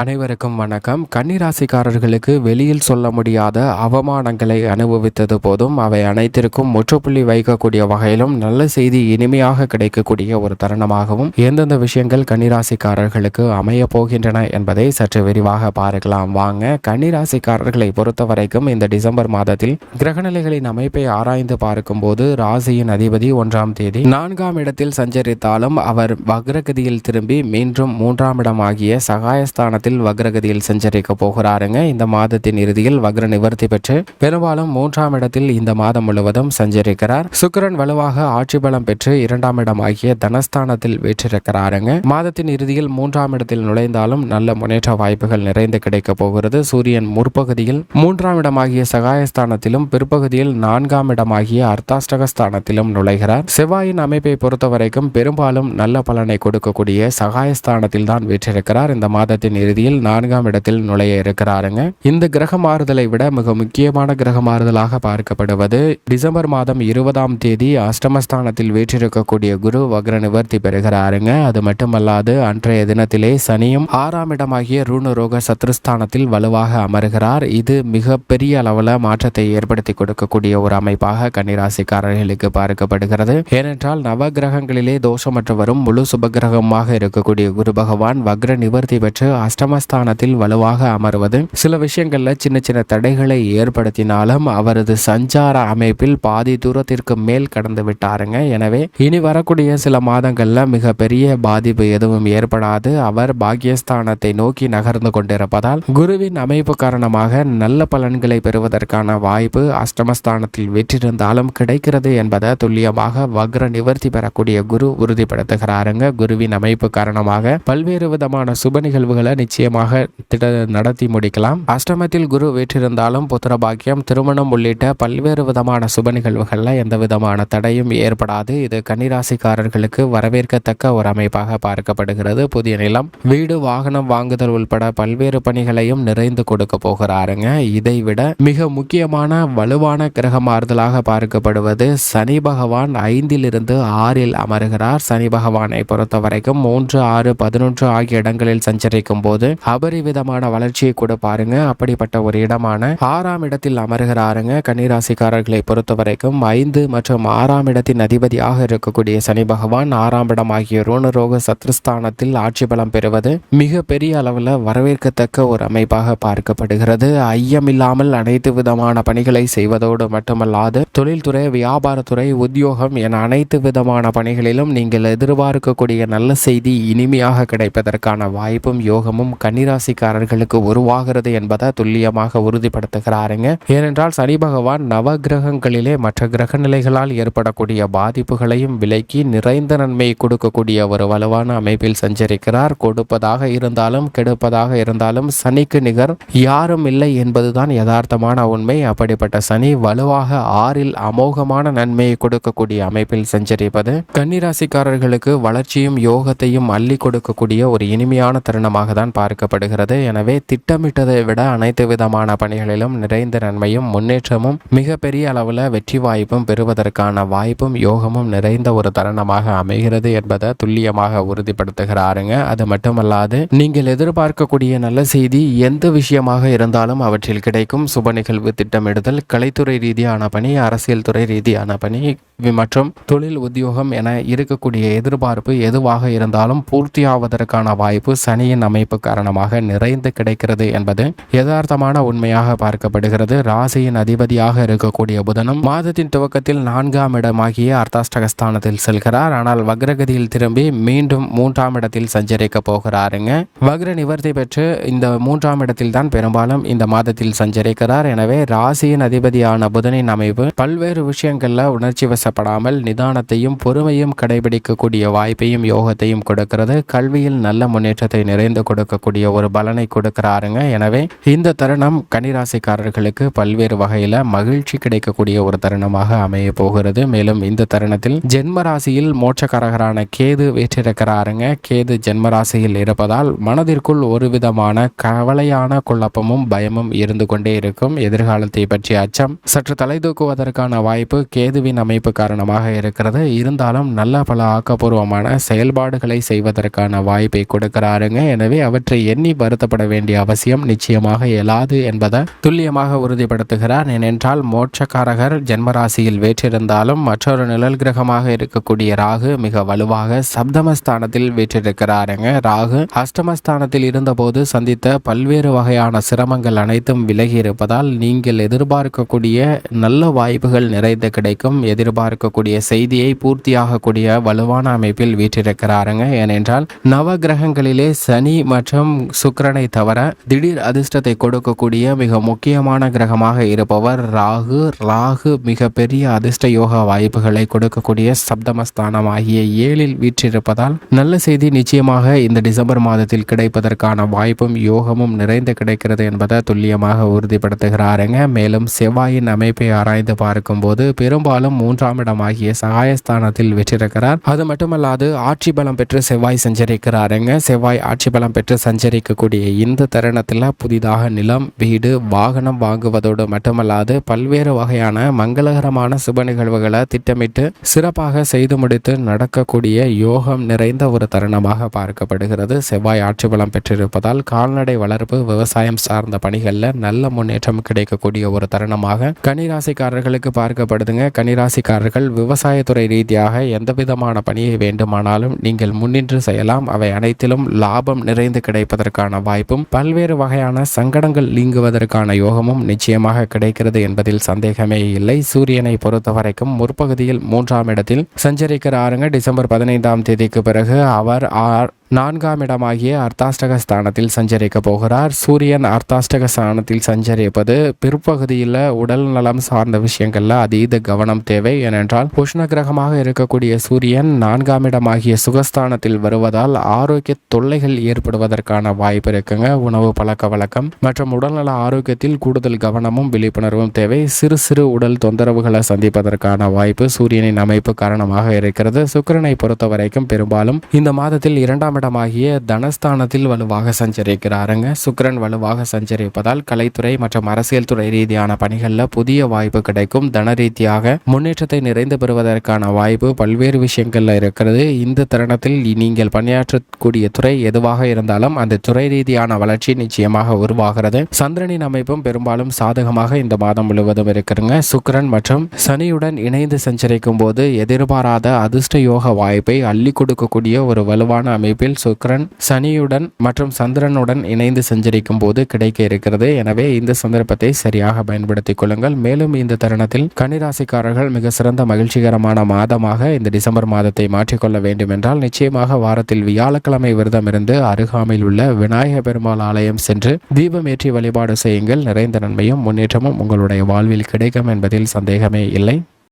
அனைவருக்கும் வணக்கம். கன்னிராசிக்காரர்களுக்கு வெளியில் சொல்ல முடியாத அவமானங்களை அனுபவித்தது போதும் அவை அனைத்திற்கும் முற்றுப்புள்ளி வைக்கக்கூடிய வகையிலும் நல்ல செய்தி இனிமையாக கிடைக்கக்கூடிய ஒரு தருணமாகவும் எந்தெந்த விஷயங்கள் கன்னிராசிக்காரர்களுக்கு அமைய போகின்றன என்பதை சற்று விரிவாக பார்க்கலாம் வாங்க. கன்னிராசிக்காரர்களை பொறுத்த வரைக்கும் இந்த டிசம்பர் மாதத்தில் கிரகநிலைகளின் அமைப்பை ஆராய்ந்து பார்க்கும்போது ராசியின் அதிபதி 1ஆம் தேதி 4ஆம் இடத்தில் சஞ்சரித்தாலும் அவர் வக்ரகதியில் திரும்பி மீண்டும் 3ஆம் இடமாகிய சகாயஸ்தானத்தில் வக்ரகதியில் சஞ்சரிக்க போகிறாருங்க. இந்த மாதத்தின் இறுதியில் வக்ர நிவர்த்தி பெற்று பெரும்பாலும் 3ஆம் இடத்தில் இந்த மாதம் முழுவதும் சஞ்சரிக்கிறார். சுக்கிரன் வலுவாக ஆட்சி பலம் பெற்று 2ஆம் இடமாகிய தனஸ்தானத்தில் வீற்றிருக்கிறாருங்க. மாதத்தின் இறுதியில் 3ஆம் இடத்தில் நுழைந்தாலும் நல்ல முன்னேற்ற வாய்ப்புகள் நிறைந்து கிடைக்க போகிறது. சூரியன் முற்பகுதியில் 3ஆம் இடமாகிய சகாயஸ்தானத்திலும் பிற்பகுதியில் 4ஆம் இடமாகிய அர்த்தாஷ்டகஸ்தானத்திலும் நுழைகிறார். செவ்வாயின் அமைப்பை பொறுத்தவரைக்கும் பெரும்பாலும் நல்ல பலனை கொடுக்கக்கூடிய சகாயஸ்தானத்தில் தான் வீற்றிருக்கிறார். இந்த மாதத்தின் இறுதியில் 4ஆம் இடத்தில் நுழைய இருக்கிறாருங்க. இந்த கிரக மாறுதலை விட மிக முக்கியமான கிரக மாறுதலாக பார்க்கப்படுவது டிசம்பர் மாதம் 20ஆம் தேதி அஷ்டமஸ்தானத்தில் வீற்றிருக்கக்கூடிய குரு வக்ர நிவர்த்தி பெறுகிறாருங்க. அது மட்டுமல்லாது அன்றைய தினத்திலே சனியும் 6ஆம் இடமாகிய ரூணரோக சத்ருஸ்தானத்தில் வலுவாக அமர்கிறார். இது மிக பெரிய அளவில் மாற்றத்தை ஏற்படுத்தி கொடுக்கக்கூடிய ஒரு அமைப்பாக கன்னிராசிக்காரர்களுக்கு பார்க்கப்படுகிறது. ஏனென்றால் நவ கிரகங்களிலே தோஷமற்றவரும் முழு சுபகிரகமாக இருக்கக்கூடிய குரு பகவான் வக்ர நிவர்த்தி பெற்று அஷ்டமஸ்தானத்தில் வலுவாக அமர்வது சில விஷயங்கள்ல சின்ன சின்ன தடைகளை ஏற்படுத்தினாலும் அவரது சஞ்சார அமைப்பில் பாதி தூரத்திற்கு மேல் கடந்து விட்டாருங்க. எனவே இனி வரக்கூடிய சில மாதங்கள்ல மிக பெரிய பாதிப்பு எதுவும் ஏற்படாது. அவர் பாக்கியஸ்தானத்தை நோக்கி நகர்ந்து கொண்டிருப்பதால் குருவின் அமைப்பு காரணமாக நல்ல பலன்களை பெறுவதற்கான வாய்ப்பு அஷ்டமஸ்தானத்தில் வெற்றிருந்தாலும் கிடைக்கிறது என்பதை துல்லியமாக வக்ர நிவர்த்தி பெறக்கூடிய குரு உறுதிப்படுத்துகிறாருங்க. குருவின் அமைப்பு காரணமாக பல்வேறு விதமான சுப நிகழ்வுகளை நிச்சயமாக நடத்தி முடிக்கலாம். அஷ்டமத்தில் குரு வீற்றிருந்தாலும் புத்திர பாக்கியம், திருமணம் உள்ளிட்ட பல்வேறு விதமான சுப நிகழ்வுகள்ல எந்த விதமான தடையும் ஏற்படாது. இது கன்னிராசிக்காரர்களுக்கு வரவேற்கத்தக்க ஒரு அமைப்பாக பார்க்கப்படுகிறது. புதிய நிலம், வீடு, வாகனம் வாங்குதல் உள்பட பல்வேறு பணிகளையும் நிறைந்து கொடுக்க போகிறாருங்க. இதைவிட மிக முக்கியமான வலுவான கிரக மாறுதலாக பார்க்கப்படுவது சனி பகவான் 5ல் இருந்து 6ல் அமருகிறார். சனி பகவானை பொறுத்த வரைக்கும் 3, 6, 11 ஆகிய இடங்களில் சஞ்சரிக்கும் போது அபரிவிதமான வளர்ச்சியை கூட பாருங்க. அப்படிப்பட்ட ஒரு இடமான 6ஆம் இடத்தில் அமர்கிறாருங்க. கன்னிராசிக்காரர்களை பொறுத்த வரைக்கும் 5 மற்றும் 6ஆம் இடத்தின் அதிபதியாக இருக்கக்கூடிய சனி பகவான் 6ஆம் இடமாகிய ரோணரோக சத்ருஸ்தானத்தில் ஆட்சி பலம் பெறுவது மிக பெரிய அளவில் வரவேற்கத்தக்க ஒரு அமைப்பாக பார்க்கப்படுகிறது. ஐயமில்லாமல் அனைத்து விதமான பணிகளை செய்வதோடு மட்டுமல்லாது தொழில்துறை, வியாபாரத்துறை, உத்தியோகம் என அனைத்து விதமான பணிகளிலும் நீங்கள் எதிர்பார்க்கக்கூடிய நல்ல செய்தி இனிமையாக கிடைப்பதற்கான வாய்ப்பும் யோகமும் கன்னிராசிக்காரர்களுக்கு உருவாகிறது என்பதை துல்லியமாக உறுதிப்படுத்துகிறாருங்க. ஏனென்றால் சனி பகவான் நவ கிரகங்களிலே மற்ற கிரக நிலைகளால் ஏற்படக்கூடிய பாதிப்புகளையும் விலக்கி நிறைந்த நன்மையை கொடுக்கக்கூடிய ஒரு வலுவான அமைப்பில் சஞ்சரிக்கிறார். கொடுப்பதாக இருந்தாலும் கெடுப்பதாக இருந்தாலும் சனிக்கு நிகர் யாரும் இல்லை என்பதுதான் யதார்த்தமான உண்மை. அப்படிப்பட்ட சனி வலுவாக 6ல் அமோகமான நன்மையை கொடுக்கக்கூடிய அமைப்பில் சஞ்சரிப்பது கன்னிராசிக்காரர்களுக்கு வளர்ச்சியும் யோகத்தையும் அள்ளி கொடுக்கக்கூடிய ஒரு இனிமையான தருணமாக தான் பார்க்கப்படுகிறது. எனவே திட்டமிட்டதை விட அனைத்து விதமான பணிகளிலும் நிறைந்த நன்மையும் முன்னேற்றமும் மிகப்பெரிய அளவில் வெற்றி வாய்ப்பும் பெறுவதற்கான வாய்ப்பும் யோகமும் நிறைந்த ஒரு தருணமாக அமைகிறது என்பதை துல்லியமாக உறுதிப்படுத்துகிறாருங்க. அது மட்டுமல்லாது நீங்கள் எதிர்பார்க்கக்கூடிய நல்ல செய்தி எந்த விஷயமாக இருந்தாலும் அவற்றில் கிடைக்கும். சுப நிகழ்வு திட்டமிடுதல், கலைத்துறை ரீதியான பணி, அரசியல் துறை ரீதியான பணி மற்றும் தொழில், உத்தியோகம் என இருக்கக்கூடிய எதிர்பார்ப்பு எதுவாக இருந்தாலும் பூர்த்தியாவதற்கான வாய்ப்பு சனியின் அமைப்பு காரணமாக நிறைந்து கிடைக்கிறது என்பது யதார்த்தமான உண்மையாக பார்க்கப்படுகிறது. ராசியின் அதிபதியாக இருக்கக்கூடிய புதனும் மாதத்தின் துவக்கத்தில் 4ஆம் இடமாகிய அர்த்தாஷ்டகஸ்தானத்தில் செல்கிறார். ஆனால் வக்ரகதியில் திரும்பி மீண்டும் 3ஆம் இடத்தில் சஞ்சரிக்க போகிறாருங்க. வக்ர நிவர்த்தி பெற்று இந்த 3ஆம் இடத்தில் தான் பெரும்பாலும் இந்த மாதத்தில் சஞ்சரிக்கிறார். எனவே ராசியின் அதிபதியான புதனின் அமைப்பு பல்வேறு விஷயங்கள்ல உணர்ச்சி வசப்படாமல் நிதானத்தையும் பொறுமையும் கடைபிடிக்கக்கூடிய வாய்ப்பையும் யோகத்தையும் கொடுக்கிறது. கல்வியில் நல்ல முன்னேற்றத்தை நிறைந்து கொடுக்கக்கூடிய ஒரு பலனை கொடுக்கிறாருங்க. எனவே இந்த தருணம் கன்னிராசிக்காரர்களுக்கு பல்வேறு வகையில மகிழ்ச்சி கிடைக்கக்கூடிய ஒரு தருணமாக அமைய போகிறது. மேலும் இந்த தருணத்தில் ஜென்ம ராசியில் மோட்சக்காரகரான கேது வீற்றிருக்கிறாருங்க. கேது ஜென்ம ராசியில் இருப்பதால் மனதிற்குள் ஒரு விதமான கவலையான குழப்பமும் பயமும் இருந்து கொண்டே இருக்கும். எதிர்காலத்தை பற்றிய அச்சம் சற்று தலை தூக்குவதற்கான வாய்ப்பு கேதுவின் அமைப்பு காரணமாக இருக்கிறது. இருந்தாலும் நல்ல பல ஆக்கப்பூர்வமான செயல்பாடுகளை செய்வதற்கான வாய்ப்பை கொடுக்கிறாருங்க. எனவே அவற்றை பற்றி எண்ணி வருத்தப்பட வேண்டிய அவசியம் நிச்சயமாக இயலாது என்பதை துல்லியமாக உறுதிப்படுத்துகிறார். ஏனென்றால் மோட்சக்காரகர் ஜென்மராசியில் வேற்றிருந்தாலும் மற்றொரு நிழல் கிரகமாக இருக்கக்கூடிய ராகு மிக வலுவாக சப்தமஸ்தானத்தில் வேற்றிருக்கிறாருங்க. ராகு அஷ்டமஸ்தானத்தில் இருந்தபோது சந்தித்த பல்வேறு வகையான சிரமங்கள் அனைத்தும் விலகி இருப்பதால் நீங்கள் எதிர்பார்க்கக்கூடிய நல்ல வாய்ப்புகள் நிறைந்து கிடைக்கும். எதிர்பார்க்கக்கூடிய செய்தியை பூர்த்தியாகக்கூடிய வலுவான அமைப்பில் வீற்றிருக்கிறாருங்க. ஏனென்றால் நவ கிரகங்களிலே சனி மற்றும் சுக்கிரனை தவிர திடீர் அதிர்ஷ்டத்தை கொடுக்கக்கூடிய மிக முக்கியமான கிரகமாக இருப்பவர் ராகு. ராகு மிக பெரிய அதிர்ஷ்ட யோக வாய்ப்புகளை கொடுக்கக்கூடிய சப்தமஸ்தானம் ஆகிய 7இல் வீற்றிருப்பதால் நல்ல செய்தி நிச்சயமாக இந்த டிசம்பர் மாதத்தில் கிடைப்பதற்கான வாய்ப்பும் யோகமும் நிறைந்து கிடைக்கிறது என்பதை துல்லியமாக உறுதிப்படுத்துகிறாருங்க. மேலும் செவ்வாயின் அமைப்பை ஆராய்ந்து பார்க்கும்போது பெரும்பாலும் 3ஆம் இடமாகிய சகாயஸ்தானத்தில் வெற்றிருக்கிறார். அது மட்டுமல்லாது ஆட்சி பலம் பெற்று செவ்வாய் சஞ்சரிக்கிறாருங்க. செவ்வாய் ஆட்சி பலம் பெற்று சஞ்சரிக்கக்கூடிய இந்த தருணத்தில் புதிதாக நிலம், வீடு, வாகனம் வாங்குவதோடு மட்டுமல்லாது பல்வேறு வகையான மங்களகரமான சுப நிகழ்வுகளை திட்டமிட்டு சிறப்பாக செய்து முடித்து நடக்கக்கூடிய யோகம் நிறைந்த ஒரு தருணமாக பார்க்கப்படுகிறது. செவ்வாய் ஆட்சி பலம் பெற்றிருப்பதால் கால்நடை வளர்ப்பு, விவசாயம் சார்ந்த பணிகளில் நல்ல முன்னேற்றம் கிடைக்கக்கூடிய ஒரு தருணமாக கன்னிராசிக்காரர்களுக்கு பார்க்கப்படுதுங்க. கன்னிராசிக்காரர்கள் விவசாயத்துறை ரீதியாக எந்த விதமான பணியை வேண்டுமானாலும் நீங்கள் முன்னின்று செய்யலாம். அவை அனைத்திலும் லாபம் நிறைந்து கிடைப்பதற்கான வாய்ப்பும் பல்வேறு வகையான சங்கடங்கள் நீங்குவதற்கான யோகமும் நிச்சயமாக கிடைக்கிறது என்பதில் சந்தேகமே இல்லை. சூரியனை பொறுத்தவரைக்கும் முற்பகுதியில் 3ஆம் இடத்தில் சஞ்சரிக்கிறாருங்க. டிசம்பர் 15ஆம் தேதிக்கு பிறகு அவர் 4ஆம் இடமாகிய அர்த்தாஷ்டக ஸ்தானத்தில் சஞ்சரிக்க போகிறார். சூரியன் அர்த்தாஷ்டக ஸ்தானத்தில் சஞ்சரிப்பது பிற்பகுதியில் உடல் நலம் சார்ந்த விஷயங்கள்ல அதீத கவனம் தேவை. ஏனென்றால் உஷ்ண கிரகமாக இருக்கக்கூடிய சூரியன் 4ஆம் இடமாகிய சுகஸ்தானத்தில் வருவதால் ஆரோக்கிய தொல்லைகள் ஏற்படுவதற்கான வாய்ப்பு இருக்குங்க. உணவு பழக்க வழக்கம் மற்றும் உடல்நல ஆரோக்கியத்தில் கூடுதல் கவனமும் விழிப்புணர்வும் தேவை. சிறு சிறு உடல் தொந்தரவுகளை சந்திப்பதற்கான வாய்ப்பு சூரியனின் அமைப்பு காரணமாக இருக்கிறது. சுக்கிரனை பொறுத்த வரைக்கும் பெரும்பாலும் இந்த மாதத்தில் 2ஆம் இடமாகிய தனஸ்தானத்தில் வலுவாக சஞ்சரிக்கிறாருங்க. சுக்கிரன் வலுவாக சஞ்சரிப்பதால் கலைத்துறை மற்றும் அரசியல் துறை ரீதியான பணிகளில் புதிய வாய்ப்பு கிடைக்கும். தன ரீதியாக முன்னேற்றத்தை நிறைந்து பெறுவதற்கான வாய்ப்பு பல்வேறு விஷயங்கள்ல இருக்கிறது. இந்த தருணத்தில் நீங்கள் பணியாற்றக்கூடிய துறை எதுவாக இருந்தாலும் அந்த துறை ரீதியான வளர்ச்சி நிச்சயமாக உருவாகிறது. சந்திரனின் அமைப்பும் பெரும்பாலும் சாதகமாக இந்த மாதம் முழுவதும் இருக்கிறங்க. சுக்கிரன் மற்றும் சனியுடன் இணைந்து சஞ்சரிக்கும் போது எதிர்பாராத அதிர்ஷ்ட யோக வாய்ப்பை அள்ளி கொடுக்கக்கூடிய ஒரு வலுவான அமைப்பில் சுக்கிரன் சனியுடன் மற்றும் சந்திரனுடன் இணைந்து சஞ்சரிக்கும் போது கிடைக்க இருக்கிறது. எனவே இந்த சந்தர்ப்பத்தை சரியாக பயன்படுத்திக் கொள்ளுங்கள். மேலும் இந்த தருணத்தில் கன்னிராசிக்காரர்கள் மிக சிறந்த மகிழ்ச்சிகரமான மாதமாக இந்த டிசம்பர் மாதத்தை மாற்றிக்கொள்ள வேண்டும் என்றால் நிச்சயமாக வாரத்தில் வியாழக்கிழமை விரதம் இருந்து அருகாமையில் உள்ள விநாயக பெருமாள் ஆலயம் சென்று தீபம் ஏற்றி வழிபாடு செய்யுங்கள். நிறைந்த நன்மையும் முன்னேற்றமும் உங்களுடைய வாழ்வில் கிடைக்கும் என்பதில் சந்தேகமே இல்லை.